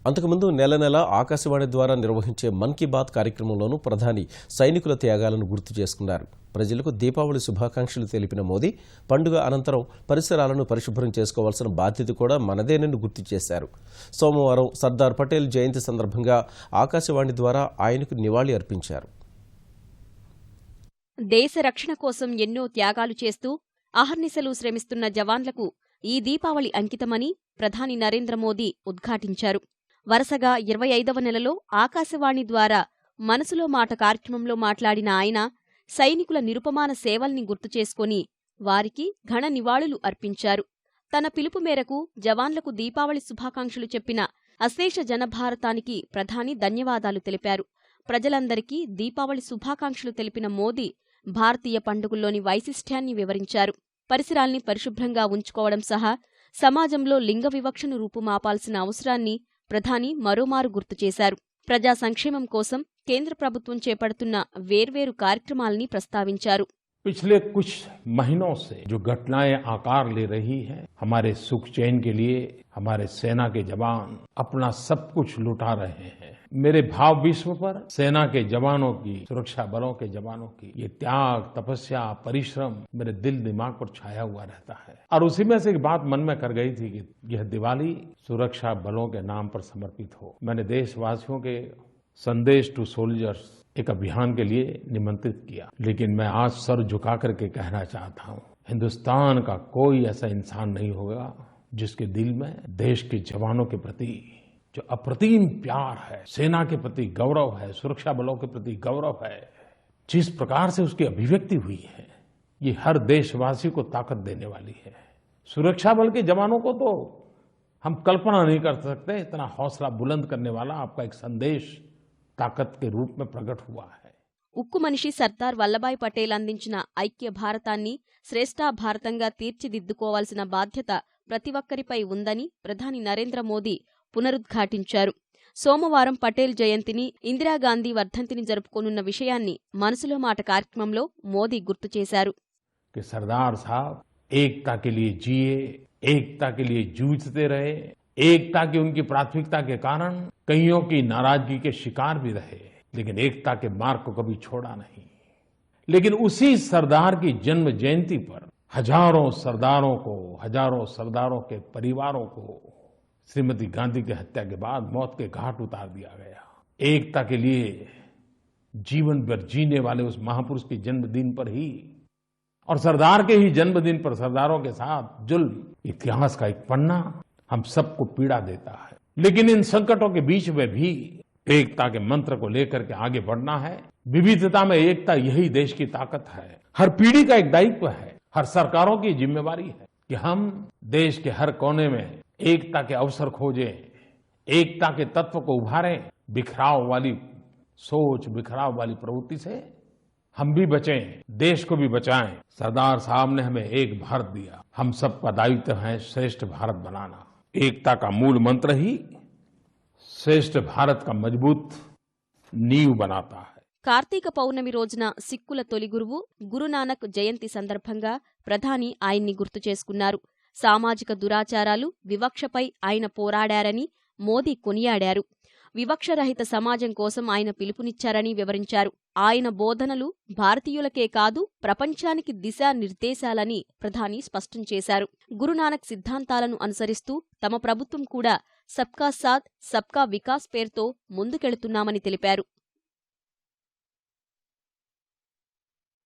అంతకుముందు నెల నెల ఆకాశవాణి ద్వారా నిర్వహించే మన్ కీ బాత్ కార్యక్రమంలోనూ ప్రధాని సైనికుల త్యాగాలను గుర్తు చేసుకున్నారు. ప్రజలకు దీపావళి శుభాకాంక్షలు తెలిపిన మోదీ పండుగ అనంతరం పరిసరాలను పరిశుభ్రం చేసుకోవాల్సిన బాధ్యత కూడా మనదేనని గుర్తు చేశారు. సోమవారం సర్దార్ పటేల్ జయంతి సందర్భంగా ఆకాశవాణి ద్వారా ఆయనకు నివాళి అర్పించారు. దేశ రక్షణ కోసం ఎన్నో త్యాగాలు చేస్తూ అహర్నిశలు శ్రమిస్తున్న జవాన్లకు ఈ దీపావళి అంకితమని ప్రధాని నరేంద్ర మోదీ ఉద్ఘాటించారు. వరుసగా 25వ నెలలో ఆకాశవాణి ద్వారా మనసులో మాట కార్యక్రమంలో మాట్లాడిన ఆయన సైనికుల నిరుపమాన సేవల్ని గుర్తుచేసుకుని వారికి ఘన నివాళులు అర్పించారు. తన పిలుపు మేరకు జవాన్లకు దీపావళి శుభాకాంక్షలు చెప్పిన అశేష జనభారతానికి ప్రధాని ధన్యవాదాలు తెలిపారు. ప్రజలందరికీ దీపావళి శుభాకాంక్షలు తెలిపిన మోదీ భారతీయ పండుగల్లోని వైశిష్ట్యాన్ని వివరించారు. పరిసరాల్ని పరిశుభ్రంగా ఉంచుకోవడం సహా సమాజంలో లింగ వివక్షను రూపుమాపాల్సిన అవసరాన్ని ప్రధాని మరోమారు గుర్తుచేశారు. ప్రజా సంక్షేమం కోసం కేంద్ర ప్రభుత్వం చేపడుతున్న వేర్వేరు కార్యక్రమాల్ని ప్రస్తావించారు. पिछले कुछ महीनों से जो घटनाएं आकार ले रही हैं, हमारे सुख चैन के लिए हमारे सेना के जवान अपना सब कुछ लुटा रहे हैं. मेरे भाव विश्व पर सेना के जवानों की, सुरक्षा बलों के जवानों की ये त्याग, तपस्या, परिश्रम मेरे दिल दिमाग पर छाया हुआ रहता है. और उसी में से एक बात मन में कर गई थी कि यह दिवाली सुरक्षा बलों के नाम पर समर्पित हो. मैंने देशवासियों के संदेश टू सोल्जर्स एक अभियान के लिए निमंत्रित किया, लेकिन मैं आज सर झुका करके कहना चाहता हूँ, हिंदुस्तान का कोई ऐसा इंसान नहीं होगा जिसके दिल में देश के जवानों के प्रति जो अप्रतिम प्यार है, सेना के प्रति गौरव है, सुरक्षा बलों के प्रति गौरव है, जिस प्रकार से उसकी अभिव्यक्ति हुई है, ये हर देशवासी को ताकत देने वाली है. सुरक्षा बल के जवानों को तो हम कल्पना नहीं कर सकते, इतना हौसला बुलंद करने वाला आपका एक संदेश ताकत के रूप में प्रकट हुआ है. ఉక్కు మనిషి సర్దార్ వల్లభాయ్ పటేల్ అందించిన ఐక్య భారతాన్ని శ్రేష్టా భారతంగా తీర్చిదిద్దుకోవాల్సిన బాధ్యత ప్రతి ఒక్కరిపై ఉందని ప్రధాని నరేంద్ర మోదీ పునరుద్ఘాటించారు. సోమవారం పటేల్ జయంతిని, ఇందిరాగాంధీ వర్ధంతిని జరుపుకోనున్న విషయాన్ని మనసులో మాట కార్యక్రమంలో మోదీ గుర్తు చేశారు. సర్దార్ సాబ్ ఏకతా के लिए जिए, एकता के लिए जूझते रहे, एकता की उनकी प्राथमिकता के कारण कईयों की नाराजगी के शिकार भी रहे, लेकिन एकता के मार्ग को कभी छोड़ा नहीं. लेकिन उसी सरदार की जन्म जयंती पर हजारों सरदारों के परिवारों को श्रीमती गांधी की हत्या के बाद मौत के घाट उतार दिया गया. एकता के लिए जीवन भर जीने वाले उस महापुरुष के जन्मदिन पर ही और सरदार के ही जन्मदिन पर सरदारों के साथ जुल्म, इतिहास का एक पन्ना हम सबको पीड़ा देता है. लेकिन इन संकटों के बीच में भी एकता के मंत्र को लेकर के आगे बढ़ना है. विविधता में एकता, यही देश की ताकत है. हर पीढ़ी का एक दायित्व है, हर सरकारों की जिम्मेवारी है कि हम देश के हर कोने में एकता के अवसर खोजें, एकता के तत्व को उभारें. बिखराव वाली सोच, बिखराव वाली प्रवृत्ति से हम भी बचें, देश को भी बचाएं. सरदार साहब ने हमें एक भारत दिया. हम सबका दायित्व है श्रेष्ठ भारत बनाना. एकता का मूल मंत्र ही श्रेष्ठ भारत का मजबूत नींव बनाता है. కార్తీక పౌర్ణమి రోజున సిక్కుల తొలి గురువు గురునానక్ జయంతి సందర్భంగా ప్రధాని ఆయన్ని గుర్తు చేసుకున్నారు. సామాజిక దురాచారాలు, వివక్షపై ఆయన పోరాడారని మోదీ కొనియాడారు. వివక్షరహిత సమాజం కోసం ఆయన పిలుపునిచ్చారని వివరించారు. ఆయన బోధనలు భారతీయులకే కాదు ప్రపంచానికి దిశానిర్దేశాలని ప్రధాని స్పష్టం చేశారు. గురునానక్ సిద్ధాంతాలను అనుసరిస్తూ తమ ప్రభుత్వం కూడా సబ్కా సాథ్ సబ్కా వికాస్ పేరుతో ముందుకెళుతున్నామని తెలిపారు.